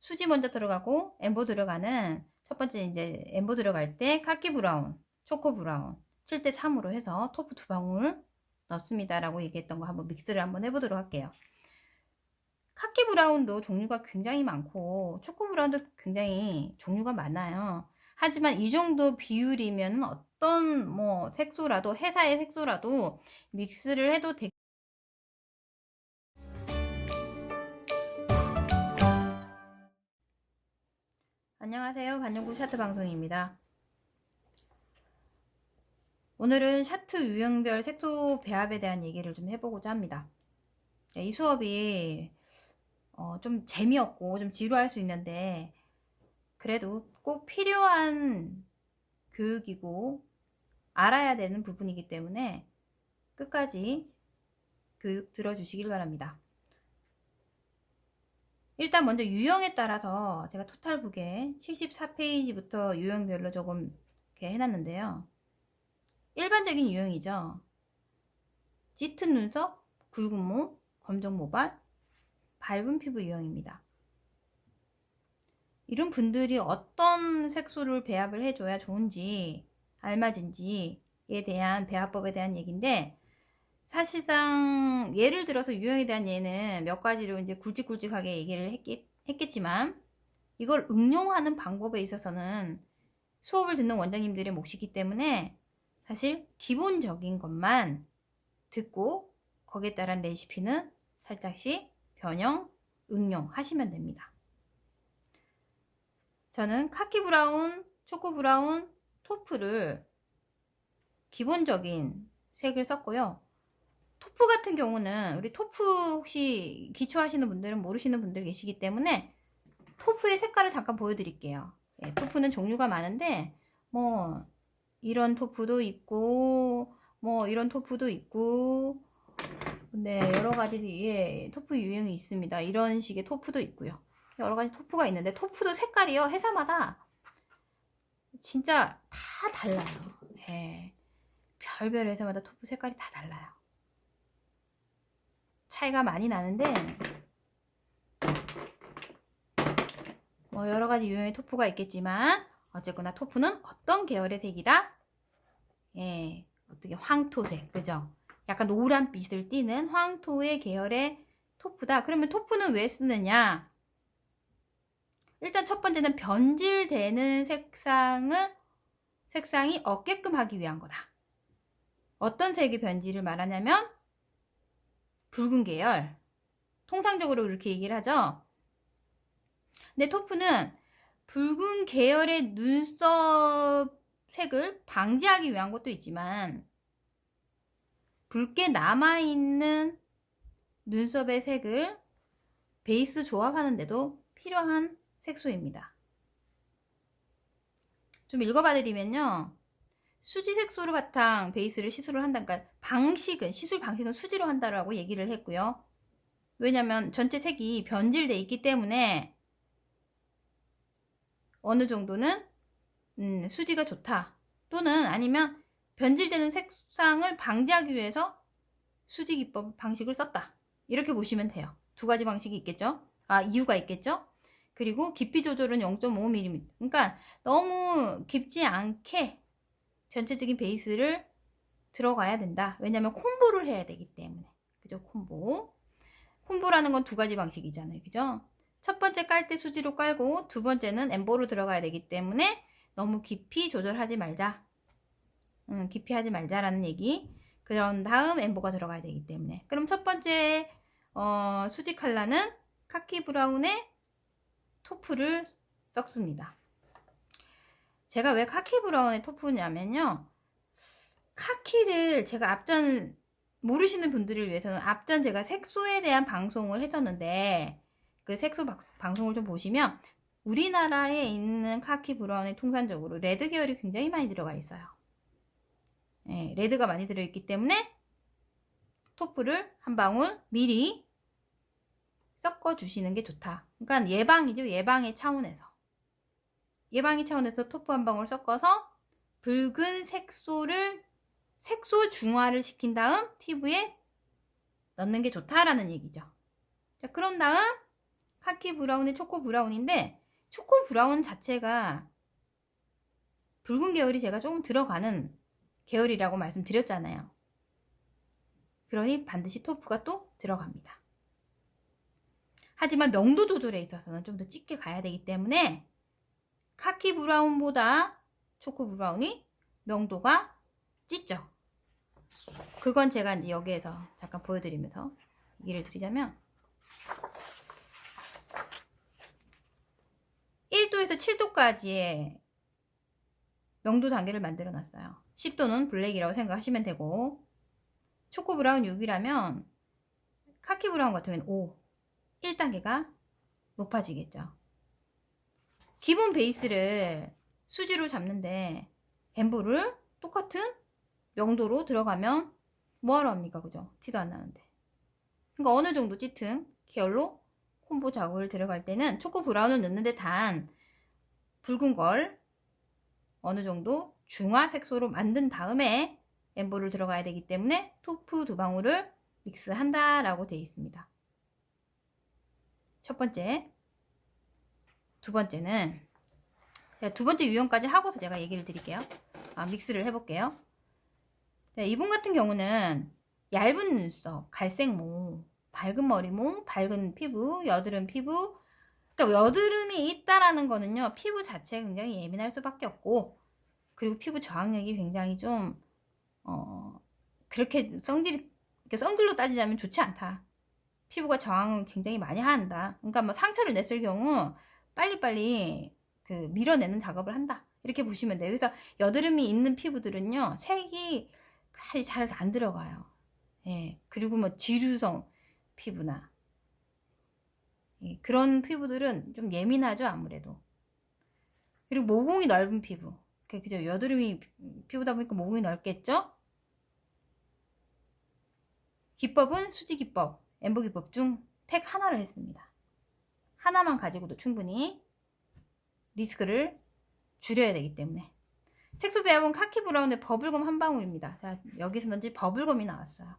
수지 먼저 들어가고 엠보 들어가는 첫 번째 이제 엠보 들어갈 때 카키 브라운, 초코 브라운 7대 3으로 해서 토프 2방울 넣습니다 라고 얘기했던 거 한번 믹스를 한번 해보도록 할게요. 카키 브라운도 종류가 굉장히 많고 초코 브라운도 굉장히 종류가 많아요. 하지만 이 정도 비율이면 어떤 뭐 색소라도, 회사의 색소라도 믹스를 해도 되게 안녕하세요. 반영구 샤트 방송입니다. 오늘은 샤트 유형별 색소 배합에 대한 얘기를 좀 해보고자 합니다. 이 수업이 좀 재미없고 좀 지루할 수 있는데 그래도 꼭 필요한 교육이고 알아야 되는 부분이기 때문에 끝까지 교육 들어주시길 바랍니다. 일단 먼저 유형에 따라서 제가 토탈북에 74페이지부터 유형별로 조금 이렇게 해놨는데요. 일반적인 유형이죠. 짙은 눈썹, 굵은 목, 검정 모발, 밝은 피부 유형입니다. 이런 분들이 어떤 색소를 배합을 해줘야 좋은지, 알맞은지에 대한 배합법에 대한 얘기인데, 사실상 예를 들어서 유형에 대한 예는 몇 가지로 이제 굵직굵직하게 얘기를 했겠지만, 이걸 응용하는 방법에 있어서는 수업을 듣는 원장님들의 몫이기 때문에 사실 기본적인 것만 듣고 거기에 따른 레시피는 살짝씩 변형, 응용하시면 됩니다. 저는 카키 브라운, 초코 브라운, 토프를 기본적인 색을 썼고요. 토프 같은 경우는 우리 토프 혹시 기초하시는 분들은 모르시는 분들 계시기 때문에 토프의 색깔을 잠깐 보여드릴게요. 예, 토프는 종류가 많은데 뭐 이런 토프도 있고 뭐 이런 토프도 있고 네, 여러 가지 예, 토프 유형이 있습니다. 이런 식의 토프도 있고요. 여러 가지 토프가 있는데 토프도 색깔이요. 회사마다 진짜 다 달라요. 예. 별별 회사마다 토프 색깔이 다 달라요. 차이가 많이 나는데 뭐 여러 가지 유형의 토프가 있겠지만 어쨌거나 토프는 어떤 계열의 색이다? 예. 어떻게 황토색, 그죠? 약간 노란빛을 띠는 황토의 계열의 토프다. 그러면 토프는 왜 쓰느냐? 일단 첫 번째는 변질되는 색상이 없게끔 하기 위한 거다. 어떤 색의 변질을 말하냐면 붉은 계열. 통상적으로 그렇게 얘기를 하죠. 근데 토프는 붉은 계열의 눈썹 색을 방지하기 위한 것도 있지만 붉게 남아있는 눈썹의 색을 베이스 조합하는데도 필요한 색소입니다. 좀 읽어봐드리면요. 수지 색소를 바탕 베이스를 시술을 한다. 그러니까 시술 방식은 수지로 한다라고 얘기를 했고요. 왜냐면 전체 색이 변질돼 있기 때문에 어느 정도는 수지가 좋다. 또는 아니면 변질되는 색상을 방지하기 위해서 수지 기법 방식을 썼다. 이렇게 보시면 돼요. 두 가지 방식이 있겠죠. 이유가 있겠죠. 그리고 깊이 조절은 0.5mm. 그러니까 너무 깊지 않게 전체적인 베이스를 들어가야 된다. 왜냐면 콤보를 해야 되기 때문에. 그죠? 콤보라는 건 두 가지 방식이잖아요. 그죠? 첫 번째 깔 때 수지로 깔고 두 번째는 엠보로 들어가야 되기 때문에 너무 깊이 조절하지 말자. 깊이 하지 말자라는 얘기. 그런 다음 엠보가 들어가야 되기 때문에. 그럼 첫 번째 수지 컬러는 카키 브라운의 토프를 썼습니다. 제가 왜 카키 브라운의 토프냐면요. 카키를 제가 앞전 모르시는 분들을 위해서는 앞전 제가 색소에 대한 방송을 했었는데 그 색소 방송을 좀 보시면 우리나라에 있는 카키 브라운이 통상적으로 레드 계열이 굉장히 많이 들어가 있어요. 예, 레드가 많이 들어있기 때문에 토프를 한 방울 미리 섞어 주시는 게 좋다. 그러니까 예방이죠. 예방의 차원에서 토프 한 방울 섞어서 붉은 색소 중화를 시킨 다음 튜브에 넣는 게 좋다라는 얘기죠. 자, 그런 다음 카키 브라운의 초코 브라운인데 초코 브라운 자체가 붉은 계열이 제가 조금 들어가는 계열이라고 말씀드렸잖아요. 그러니 반드시 토프가 또 들어갑니다. 하지만 명도 조절에 있어서는 좀 더 짙게 가야 되기 때문에 카키 브라운보다 초코 브라운이 명도가 짙죠. 그건 제가 이제 여기에서 잠깐 보여드리면서 얘기를 드리자면 1도에서 7도까지의 명도 단계를 만들어 놨어요. 10도는 블랙이라고 생각하시면 되고, 초코 브라운 6이라면 카키 브라운 같은 경우는 5, 1단계가 높아지겠죠. 기본 베이스를 수지로 잡는데 엠보를 똑같은 명도로 들어가면 뭐하러 합니까? 그죠? 티도 안 나는데. 그러니까 어느 정도 짙은 계열로 콤보 작업을 들어갈 때는 초코 브라운을 넣는데 단 붉은 걸 어느 정도 중화 색소로 만든 다음에 엠보를 들어가야 되기 때문에 토프 2방울을 믹스한다 라고 되어 있습니다. 첫 번째. 두 번째는 두 번째 유형까지 하고서 제가 얘기를 드릴게요. 믹스를 해볼게요. 이분 같은 경우는 얇은 눈썹, 갈색모, 밝은 머리모, 밝은 피부, 여드름 피부. 그러니까 여드름이 있다라는 거는요, 피부 자체가 굉장히 예민할 수밖에 없고, 그리고 피부 저항력이 굉장히 좀 그렇게 성질로 따지자면 좋지 않다. 피부가 저항을 굉장히 많이 한다. 그러니까 뭐 상처를 냈을 경우 빨리빨리 그 밀어내는 작업을 한다. 이렇게 보시면 돼요. 그래서 여드름이 있는 피부들은요, 색이 잘 안 들어가요. 예. 그리고 뭐 지루성 피부나 그런 피부들은 좀 예민하죠, 아무래도. 그리고 모공이 넓은 피부. 그죠? 여드름이 피부다 보니까 모공이 넓겠죠? 기법은 수지 기법, 엠보 기법 중 택 하나를 했습니다. 하나만 가지고도 충분히 리스크를 줄여야 되기 때문에. 색소 배합은 카키 브라운의 버블검 한 방울입니다. 자, 여기서는 이제 버블검이 나왔어요.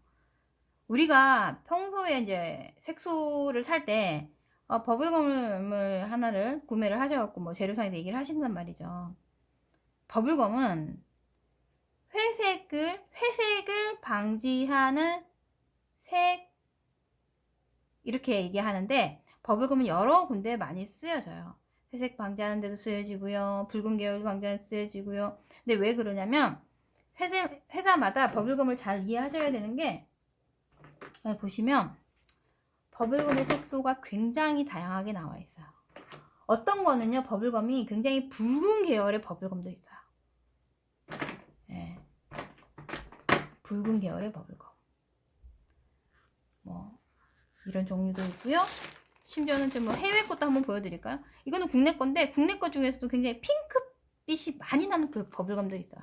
우리가 평소에 이제 색소를 살 때 버블검을 하나를 구매를 하셔갖고 뭐 재료상에서 얘기를 하신단 말이죠. 버블검은 회색을 방지하는 색, 이렇게 얘기하는데, 버블검은 여러 군데에 많이 쓰여져요. 회색 방지하는 데도 쓰여지고요, 붉은 계열 방지하는 데 쓰여지고요. 근데 왜 그러냐면 회사마다 버블검을 잘 이해하셔야 되는 게, 보시면 버블검의 색소가 굉장히 다양하게 나와 있어요. 어떤 거는요, 버블검이 굉장히 붉은 계열의 버블검도 있어요. 예. 붉은 계열의 버블검. 뭐 이런 종류도 있고요. 심지어는 좀 뭐 해외 것도 한번 보여드릴까요? 이거는 국내 건데, 국내 것 중에서도 굉장히 핑크빛이 많이 나는 버블검도 있어요.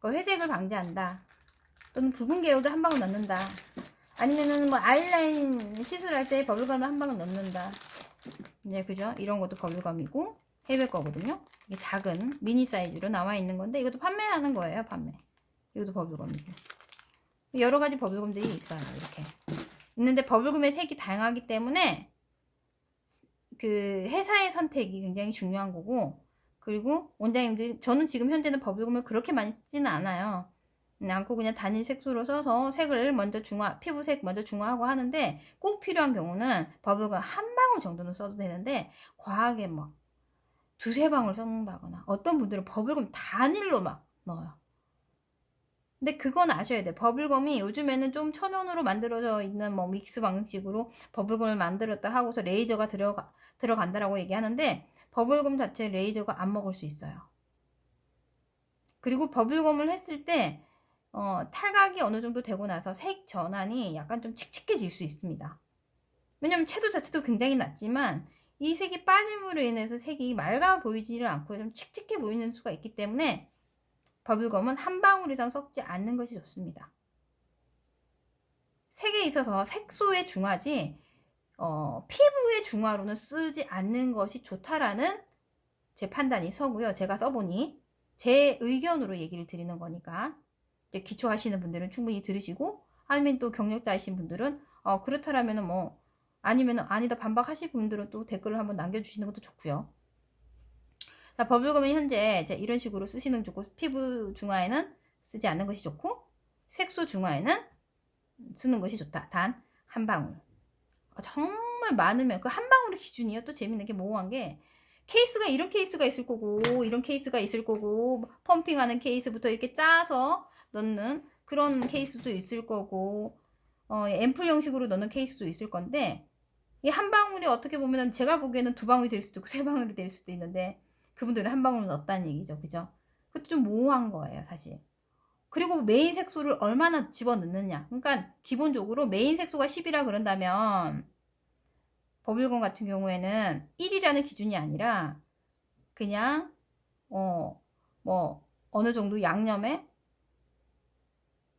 회색을 방지한다. 또는 붉은 계열도 한 방울 넣는다. 아니면은 뭐 아이라인 시술할 때 버블검을 한 방울 넣는다. 네, 그죠? 이런 것도 버블검이고 해외 거거든요. 이게 작은 미니 사이즈로 나와 있는 건데, 이것도 판매하는 거예요, 판매. 이것도 버블검이고. 여러 가지 버블검들이 있어요, 이렇게. 있는데 버블검의 색이 다양하기 때문에 그 회사의 선택이 굉장히 중요한 거고, 그리고 원장님들이, 저는 지금 현재는 버블검을 그렇게 많이 쓰지는 않아요. 않고 그냥 단일 색소로 써서 색을 먼저 피부색 먼저 중화하고 하는데, 꼭 필요한 경우는 버블검 한 방울 정도는 써도 되는데, 과하게 막 두세 방울 섞는다거나, 어떤 분들은 버블검 단일로 막 넣어요. 근데 그건 아셔야 돼요. 버블검이 요즘에는 좀 천연으로 만들어져 있는 뭐 믹스 방식으로 버블검을 만들었다 하고서 레이저가 들어간다라고 얘기하는데, 버블검 자체 레이저가 안 먹을 수 있어요. 그리고 버블검을 했을 때 탈각이 어느 정도 되고 나서 색 전환이 약간 좀 칙칙해질 수 있습니다. 왜냐면 채도 자체도 굉장히 낮지만 이 색이 빠짐으로 인해서 색이 맑아 보이지를 않고 좀 칙칙해 보이는 수가 있기 때문에 버블검은 한 방울 이상 섞지 않는 것이 좋습니다. 색에 있어서 색소의 중화지 피부의 중화로는 쓰지 않는 것이 좋다라는 제 판단이 서고요. 제가 써보니 제 의견으로 얘기를 드리는 거니까 이제 기초하시는 분들은 충분히 들으시고, 아니면 또 경력자이신 분들은 그렇다라면 뭐 아니면 아니다 반박하실 분들은 또 댓글을 한번 남겨주시는 것도 좋고요. 자, 버블검은 현재 이제 이런 식으로 쓰시는 게 좋고, 피부 중화에는 쓰지 않는 것이 좋고, 색소 중화에는 쓰는 것이 좋다. 단 한 방울. 정말 많으면 그 한 방울이 기준이에요. 또 재밌는 게 모호한 게, 케이스가 이런 케이스가 있을 거고, 이런 케이스가 있을 거고, 펌핑하는 케이스부터 이렇게 짜서 넣는 그런 케이스도 있을 거고, 앰플 형식으로 넣는 케이스도 있을 건데, 이 한 방울이 어떻게 보면 제가 보기에는 두 방울이 될 수도 있고 세 방울이 될 수도 있는데, 그분들은 한 방울 넣었다는 얘기죠. 그죠? 그것도 좀 모호한 거예요, 사실. 그리고 메인 색소를 얼마나 집어넣느냐. 그러니까 기본적으로 메인 색소가 10이라 그런다면 버블검 같은 경우에는 1이라는 기준이 아니라 그냥 뭐 어느 정도 양념에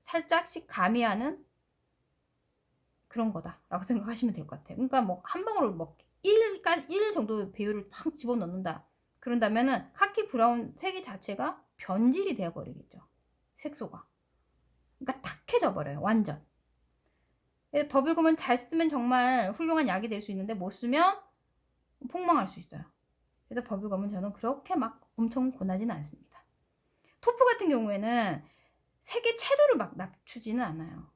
살짝씩 가미하는 그런 거다라고 생각하시면 될 것 같아요. 그러니까 뭐 한 방울을 뭐 1 정도 배율을 팍 집어넣는다. 그런다면은 카키 브라운 색이 자체가 변질이 되어 버리겠죠. 색소가. 그러니까 탁해져 버려요. 완전. 버블검은 잘 쓰면 정말 훌륭한 약이 될 수 있는데 못 쓰면 폭망할 수 있어요. 그래서 버블검은 저는 그렇게 막 엄청 권하지는 않습니다. 토프 같은 경우에는 색의 채도를 막 낮추지는 않아요.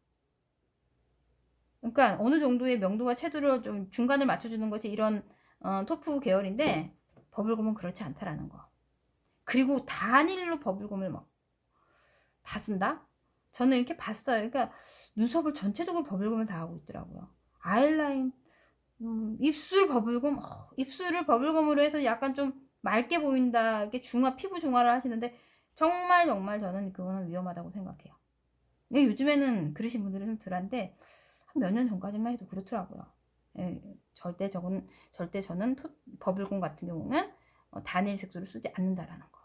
그러니까 어느 정도의 명도와 채도를 좀 중간을 맞춰주는 것이 이런 토프 계열인데, 버블검은 그렇지 않다라는 거. 그리고 단일로 버블검을 막 다 쓴다? 저는 이렇게 봤어요. 그러니까 눈썹을 전체적으로 버블검을 다 하고 있더라고요. 아이라인, 입술 버블검, 입술을 버블검으로 해서 약간 좀 맑게 보인다, 이렇게 피부 중화를 하시는데, 정말 저는 그거는 위험하다고 생각해요. 요즘에는 그러신 분들은 좀 덜한데, 한 몇 년 전까지만 해도 그렇더라고요. 절대 저는 버블검 같은 경우는 단일 색소를 쓰지 않는다라는 거.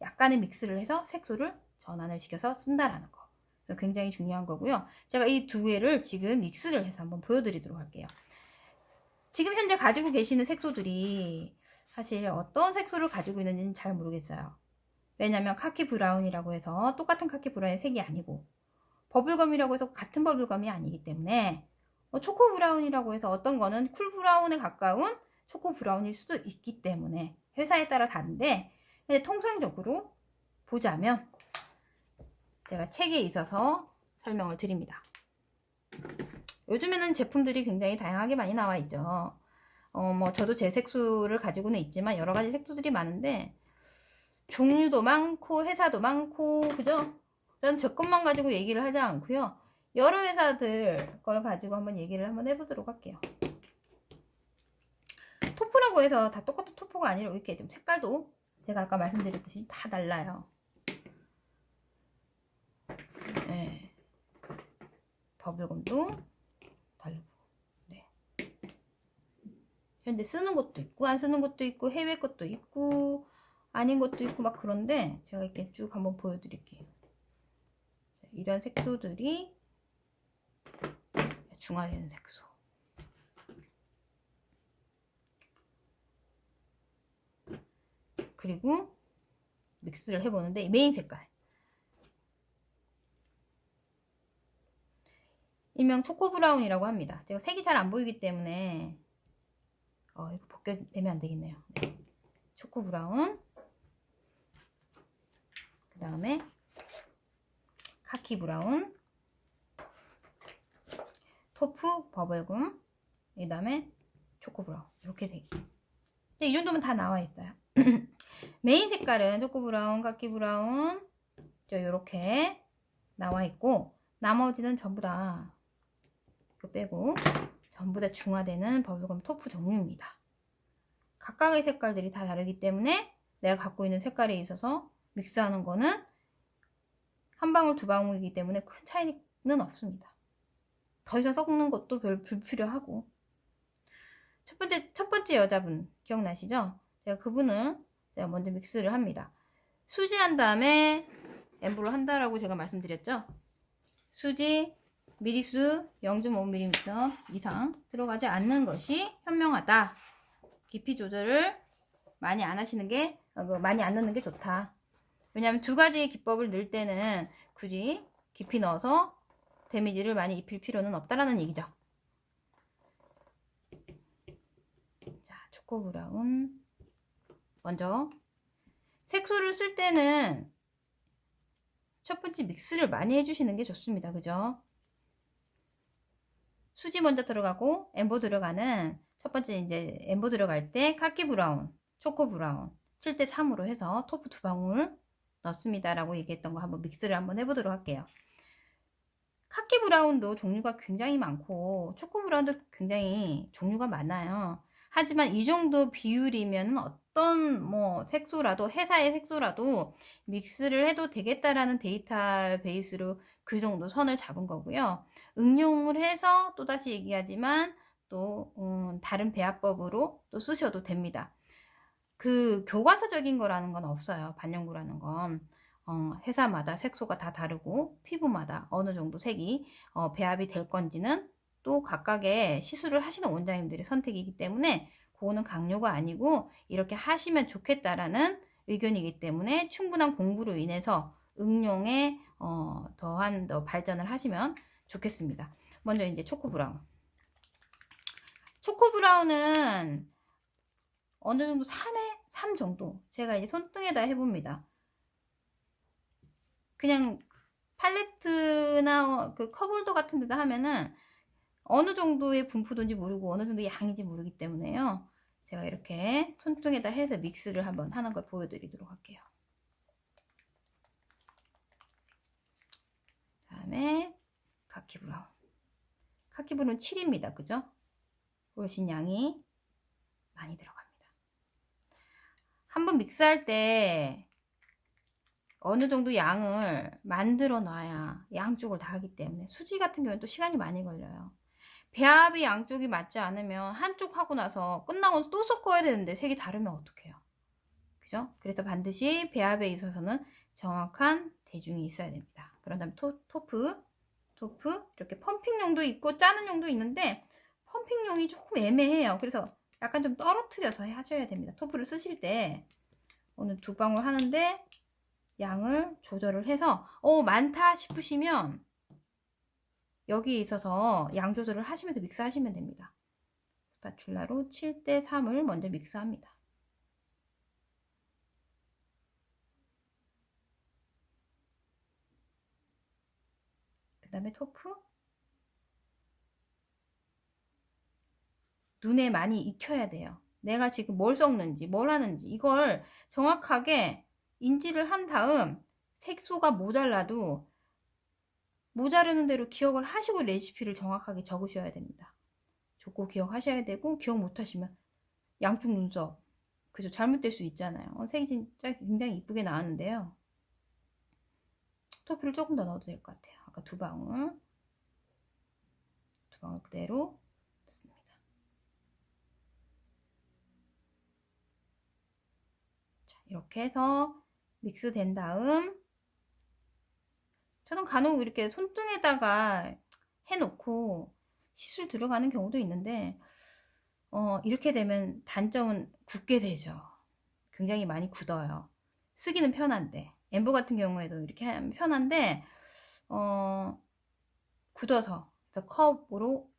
약간의 믹스를 해서 색소를 전환을 시켜서 쓴다라는 거. 굉장히 중요한 거고요. 제가 이 두 개를 지금 믹스를 해서 한번 보여드리도록 할게요. 지금 현재 가지고 계시는 색소들이 사실 어떤 색소를 가지고 있는지는 잘 모르겠어요. 왜냐면 카키 브라운이라고 해서 똑같은 카키 브라운의 색이 아니고, 버블검이라고 해서 같은 버블검이 아니기 때문에, 초코 브라운이라고 해서 어떤 거는 쿨 브라운에 가까운 초코 브라운일 수도 있기 때문에 회사에 따라 다른데, 근데 통상적으로 보자면 제가 책에 있어서 설명을 드립니다. 요즘에는 제품들이 굉장히 다양하게 많이 나와 있죠. 뭐 저도 제 색소를 가지고는 있지만 여러 가지 색소들이 많은데, 종류도 많고 회사도 많고, 그죠? 전 제 것만 가지고 얘기를 하지 않고요. 여러 회사들 걸 가지고 한번 얘기를 한번 해보도록 할게요. 토프라고 해서 다 똑같은 토프가 아니라 이렇게 좀 색깔도 제가 아까 말씀드렸듯이 다 달라요. 네. 버블검도 다르고, 네. 현재 쓰는 것도 있고 안 쓰는 것도 있고 해외 것도 있고 아닌 것도 있고 막 그런데, 제가 이렇게 쭉 한번 보여드릴게요. 이런 색소들이 중화되는 색소. 그리고 믹스를 해보는데, 메인 색깔 일명 초코 브라운이라고 합니다. 제가 색이 잘 안 보이기 때문에 이거 벗겨내면 안 되겠네요. 네. 초코 브라운, 그 다음에 카키 브라운, 토프 버블검, 그 다음에 초코 브라운. 이렇게 색이. 이 정도면 다 나와 있어요. 메인 색깔은 초코 브라운, 카키 브라운, 이렇게 나와 있고, 나머지는 전부 다 이거 빼고 전부 다 중화되는 버블검 토프 종류입니다. 각각의 색깔들이 다 다르기 때문에 내가 갖고 있는 색깔에 있어서 믹스하는 거는 한 방울 두 방울이기 때문에 큰 차이는 없습니다. 더 이상 섞는 것도 별 불필요하고. 첫 번째 여자분 기억나시죠? 제가 그분을 제가 먼저 믹스를 합니다. 수지한 다음에 엠브로 한다라고 제가 말씀드렸죠. 수지 미리수 0.5mm 이상 들어가지 않는 것이 현명하다. 깊이 조절을 많이 안 하시는 게, 많이 안 넣는 게 좋다. 왜냐하면 두 가지 기법을 넣을 때는 굳이 깊이 넣어서 데미지를 많이 입힐 필요는 없다라는 얘기죠. 초코 브라운. 먼저 색소를 쓸 때는 첫 번째 믹스를 많이 해주시는 게 좋습니다. 그죠? 수지 먼저 들어가고 엠보 들어가는 첫 번째 이제 엠보 들어갈 때 카키 브라운, 초코 브라운 7대 3으로 해서 토프 2방울 넣습니다 라고 얘기했던 거 한번 믹스를 한번 해보도록 할게요. 카키 브라운도 종류가 굉장히 많고 초코 브라운도 굉장히 종류가 많아요. 하지만 이 정도 비율이면 어떤 뭐 색소라도 회사의 색소라도 믹스를 해도 되겠다라는 데이터베이스로 그 정도 선을 잡은 거고요. 응용을 해서 또다시 얘기하지만 또 다른 배합법으로 또 쓰셔도 됩니다. 그 교과서적인 거라는 건 없어요. 반영구라는 건. 회사마다 색소가 다 다르고 피부마다 어느 정도 색이 배합이 될 건지는 또 각각의 시술을 하시는 원장님들의 선택이기 때문에 그거는 강요가 아니고 이렇게 하시면 좋겠다라는 의견이기 때문에 충분한 공부로 인해서 응용에 더한 발전을 하시면 좋겠습니다. 먼저 이제 초코 브라운. 초코 브라운은 어느 정도 3에 3 정도 제가 이제 손등에다 해봅니다. 그냥 팔레트나 그 컵홀더 같은 데다 하면은 어느 정도의 분포도인지 모르고 어느 정도 양인지 모르기 때문에요. 제가 이렇게 손등에다 해서 믹스를 한번 하는 걸 보여드리도록 할게요. 다음에 카키 브라운. 카키 브라운 7입니다. 그죠? 훨씬 양이 많이 들어갑니다. 한번 믹스할 때 어느 정도 양을 만들어 놔야 양쪽을 다 하기 때문에 수지 같은 경우는 또 시간이 많이 걸려요. 배합이 양쪽이 맞지 않으면 한쪽 하고 나서 끝나고 또 섞어야 되는데 색이 다르면 어떡해요? 그죠? 그래서 반드시 배합에 있어서는 정확한 대중이 있어야 됩니다. 그런 다음에 토프 이렇게 펌핑용도 있고 짜는 용도 있는데 펌핑용이 조금 애매해요. 그래서 약간 좀 떨어뜨려서 하셔야 됩니다. 토프를 쓰실 때 오늘 2방울 하는데 양을 조절을 해서 많다 싶으시면 여기에 있어서 양 조절을 하시면서 믹스하시면 됩니다. 스파츌라로 7대 3을 먼저 믹스합니다. 그 다음에 토프. 눈에 많이 익혀야 돼요. 내가 지금 뭘 섞는지 뭘 하는지 이걸 정확하게 인지를 한 다음 색소가 모자라도 모자르는 대로 기억을 하시고 레시피를 정확하게 적으셔야 됩니다. 적고 기억하셔야 되고 기억 못하시면 양쪽 눈썹 그죠? 잘못될 수 있잖아요. 색이 진짜 굉장히 이쁘게 나왔는데요. 토프를 조금 더 넣어도 될 것 같아요. 아까 2방울 그대로 넣습니다. 자, 이렇게 해서 믹스된 다음 저는 간혹 이렇게 손등에다가 해놓고 시술 들어가는 경우도 있는데 이렇게 되면 단점은 굳게 되죠. 굉장히 많이 굳어요. 쓰기는 편한데 엠보 같은 경우에도 이렇게 하면 편한데 굳어서 컵으로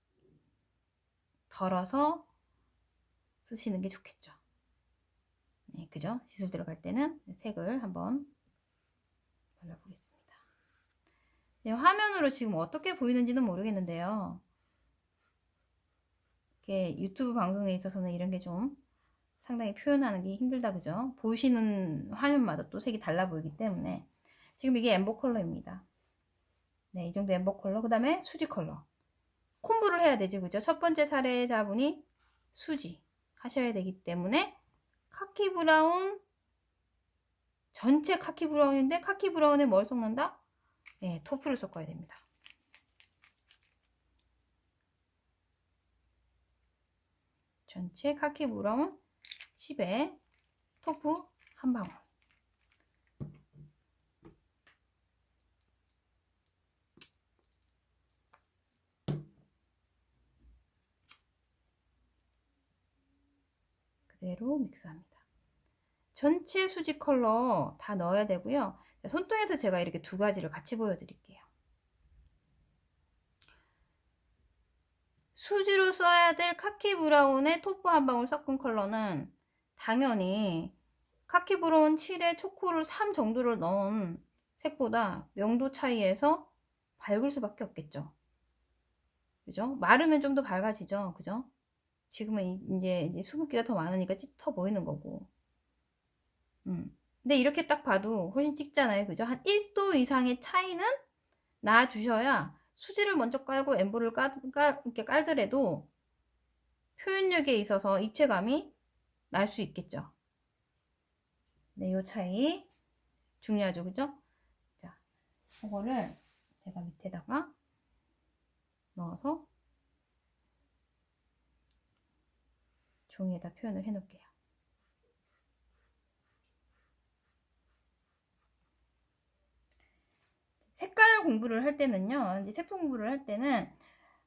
덜어서 쓰시는 게 좋겠죠. 네, 그죠? 시술 들어갈 때는 색을 한번 발라보겠습니다. 네, 화면으로 지금 어떻게 보이는지는 모르겠는데요. 이렇게 유튜브 방송에 있어서는 이런 게 좀 상당히 표현하는 게 힘들다 그죠? 보시는 화면마다 또 색이 달라 보이기 때문에 지금 이게 엠보 컬러입니다. 네, 이 정도 엠보 컬러. 그 다음에 수지 컬러. 콤보를 해야 되죠, 그죠? 첫 번째 사례자분이 수지 하셔야 되기 때문에 카키 브라운 전체 카키 브라운인데 카키 브라운에 뭘 섞는다? 네, 토프를 섞어야 됩니다. 전체 카키 브라운 10에 토프 1방울. 그대로 믹스합니다. 전체 수지 컬러 다 넣어야 되고요. 손등에서 제가 이렇게 2가지를 같이 보여드릴게요. 수지로 써야 될 카키 브라운에 토프 한 방울 섞은 컬러는 당연히 카키 브라운 7에 초코를 3 정도를 넣은 색보다 명도 차이에서 밝을 수밖에 없겠죠. 그죠? 마르면 좀 더 밝아지죠. 그죠? 지금은 이제 수분기가 더 많으니까 짙어 보이는 거고. 근데 이렇게 딱 봐도 훨씬 짙잖아요. 그죠? 한 1도 이상의 차이는 놔주셔야 수지를 먼저 깔고 엠보를 이렇게 깔더라도 표현력에 있어서 입체감이 날 수 있겠죠. 네, 요 차이 중요하죠. 그죠? 자, 이거를 제가 밑에다가 넣어서 종이에다 표현을 해 놓을게요. 색깔 공부를 할 때는요, 이제 색소 공부를 할 때는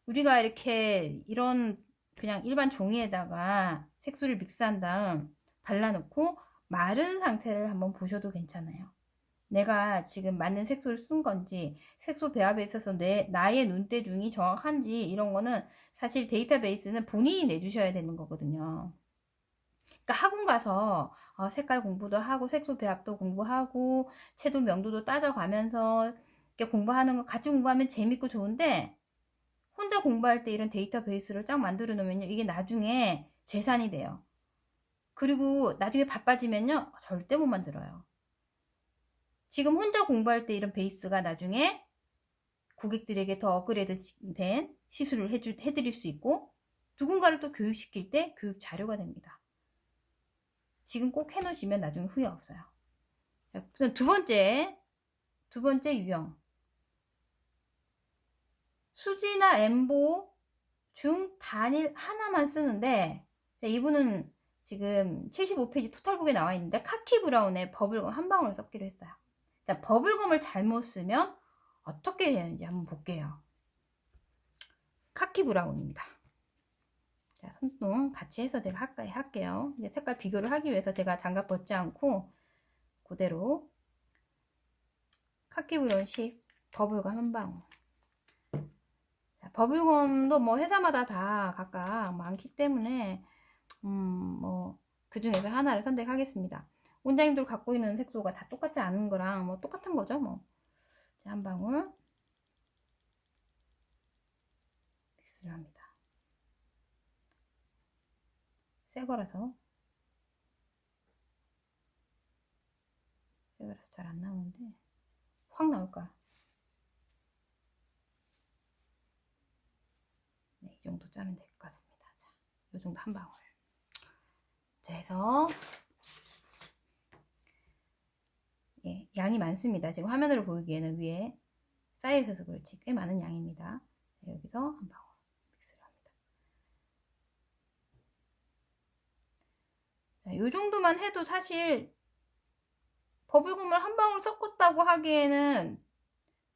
우리가 이렇게 이런 그냥 일반 종이에다가 색소를 믹스한 다음 발라놓고 마른 상태를 한번 보셔도 괜찮아요. 내가 지금 맞는 색소를 쓴 건지, 색소 배합에 있어서 나의 눈대중이 정확한지, 이런 거는 사실 데이터베이스는 본인이 내주셔야 되는 거거든요. 그러니까 학원 가서 색깔 공부도 하고 색소 배합도 공부하고 채도 명도도 따져가면서 이렇게 공부하는 거 같이 공부하면 재밌고 좋은데, 혼자 공부할 때 이런 데이터베이스를 쫙 만들어 놓으면요, 이게 나중에 재산이 돼요. 그리고 나중에 바빠지면요, 절대 못 만들어요. 지금 혼자 공부할 때 이런 베이스가 나중에 고객들에게 더 업그레이드 된 시술을 해드릴 수 있고, 누군가를 또 교육시킬 때 교육 자료가 됩니다. 지금 꼭 해놓으시면 나중에 후회 없어요. 두 번째 유형. 수지나 엠보 중 단일 하나만 쓰는데, 자, 이분은 지금 75페이지 토탈북에 나와 있는데 카키 브라운에 버블검 한 방울 섞기로 했어요. 자, 버블검을 잘못 쓰면 어떻게 되는지 한번 볼게요. 카키 브라운입니다. 자, 손등 같이 해서 제가 가까이 할게요. 이제 색깔 비교를 하기 위해서 제가 장갑 벗지 않고 그대로 카키 브라운 10 버블검 한 방울. 자, 버블검도 뭐 회사마다 다 각각 많기 때문에 뭐 그 중에서 하나를 선택하겠습니다. 원장님들 갖고 있는 색소가 다 똑같지 않은 거랑 뭐 똑같은 거죠, 뭐. 자, 한 방울 믹스를 합니다. 새 거라서 잘 안 나오는데 확 나올까? 네, 이 정도 짜면 될 것 같습니다. 자, 이 정도 한 방울. 자, 해서 예, 양이 많습니다. 지금 화면으로 보이기에는 위에 쌓여 있어서 그렇지 꽤 많은 양입니다. 자, 여기서 한 방울 믹스를 합니다. 자, 이 정도만 해도 사실 버블검을 한 방울 섞었다고 하기에는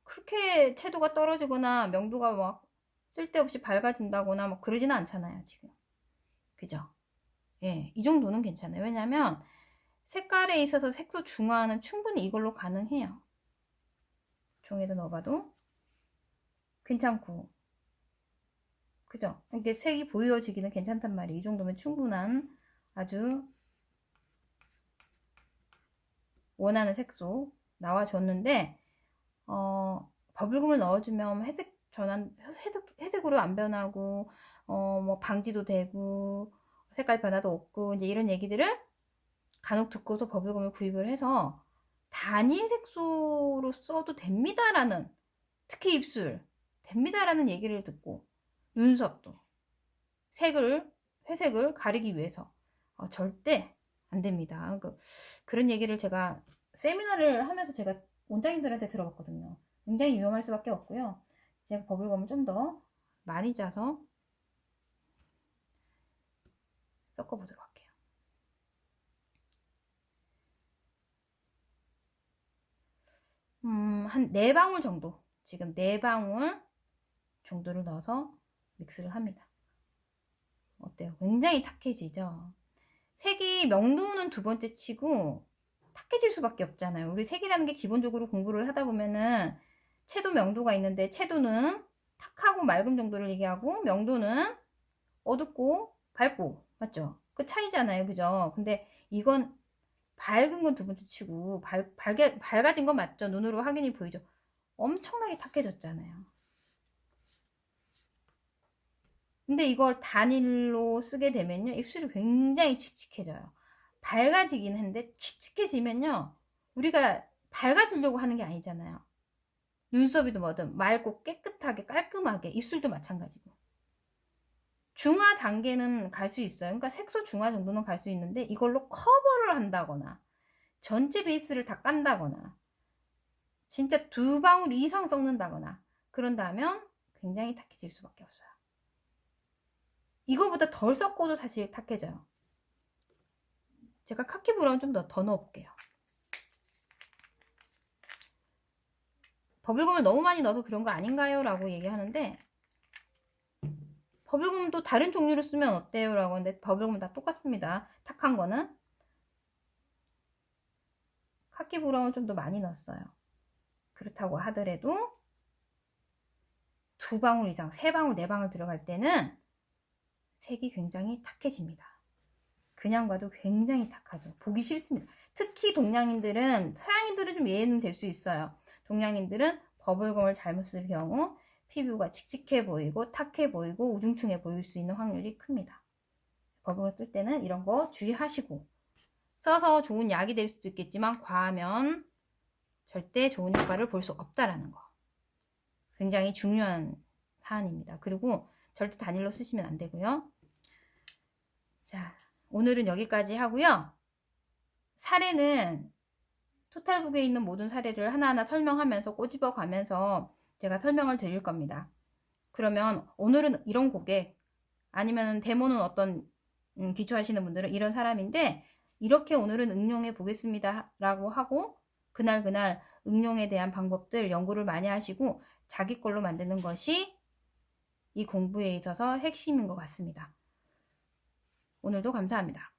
그렇게 채도가 떨어지거나 명도가 막 쓸데없이 밝아진다거나 뭐 그러지는 않잖아요, 지금. 그죠? 예, 이 정도는 괜찮아요. 왜냐면 색깔에 있어서 색소 중화는 충분히 이걸로 가능해요. 종이에다 넣어봐도 괜찮고, 그죠? 이게 색이 보여지기는 괜찮단 말이에요. 이 정도면 충분한 아주 원하는 색소 나와줬는데, 버블검을 넣어주면 회색으로 안 변하고, 뭐 방지도 되고, 색깔 변화도 없고, 이제 이런 얘기들을 간혹 듣고서 버블검을 구입을 해서 단일 색소로 써도 됩니다라는, 특히 입술 됩니다라는 얘기를 듣고, 눈썹도 회색을 가리기 위해서 절대 안 됩니다. 그런 얘기를 제가 세미나를 하면서 제가 원장님들한테 들어봤거든요. 굉장히 위험할 수밖에 없고요. 제가 버블검을 좀 더 많이 짜서 섞어보도록 할게요. 한 4방울 정도, 지금 4방울 정도를 넣어서 믹스를 합니다. 어때요? 굉장히 탁해지죠? 색이 명도는 두 번째 치고 탁해질 수밖에 없잖아요. 우리 색이라는 게 기본적으로 공부를 하다 보면은 채도 명도가 있는데 채도는 탁하고 맑음 정도를 얘기하고 명도는 어둡고 밝고, 맞죠? 그 차이잖아요, 그죠? 근데 이건 밝은 건 두 번째 치고 밝아진 건 맞죠? 눈으로 확인이 보이죠? 엄청나게 탁해졌잖아요. 근데 이걸 단일로 쓰게 되면요, 입술이 굉장히 칙칙해져요. 밝아지긴 했는데 칙칙해지면요, 우리가 밝아지려고 하는 게 아니잖아요. 눈썹이도 뭐든 맑고 깨끗하게 깔끔하게, 입술도 마찬가지고. 중화 단계는 갈 수 있어요. 그러니까 색소 중화 정도는 갈 수 있는데 이걸로 커버를 한다거나 전체 베이스를 다 깐다거나 진짜 2방울 이상 섞는다거나 그런다면 굉장히 탁해질 수밖에 없어요. 이거보다 덜 섞어도 사실 탁해져요. 제가 카키 브라운 좀 더 넣어볼게요. 버블금을 너무 많이 넣어서 그런 거 아닌가요? 라고 얘기하는데, 버블금도 다른 종류를 쓰면 어때요? 라고 하는데 버블금은 다 똑같습니다. 탁한 거는. 카키 브라운을 좀 더 많이 넣었어요. 그렇다고 하더라도 2방울 이상, 3방울, 4방울 들어갈 때는 색이 굉장히 탁해집니다. 그냥 봐도 굉장히 탁하죠. 보기 싫습니다. 특히 동양인들은, 서양인들은 좀 이해는 될 수 있어요. 동양인들은 버블금을 잘못 쓸 경우 피부가 칙칙해 보이고 탁해 보이고 우중충해 보일 수 있는 확률이 큽니다. 버블금 쓸 때는 이런 거 주의하시고, 써서 좋은 약이 될 수도 있겠지만 과하면 절대 좋은 효과를 볼 수 없다라는 거. 굉장히 중요한 사안입니다. 그리고 절대 단일로 쓰시면 안 되고요. 자, 오늘은 여기까지 하고요. 사례는 토탈북에 있는 모든 사례를 하나하나 설명하면서 꼬집어 가면서 제가 설명을 드릴 겁니다. 그러면 오늘은 이런 고객, 아니면 데모는 어떤 기초하시는 분들은 이런 사람인데 이렇게 오늘은 응용해 보겠습니다 라고 하고 그날 응용에 대한 방법들 연구를 많이 하시고 자기 걸로 만드는 것이 이 공부에 있어서 핵심인 것 같습니다. 오늘도 감사합니다.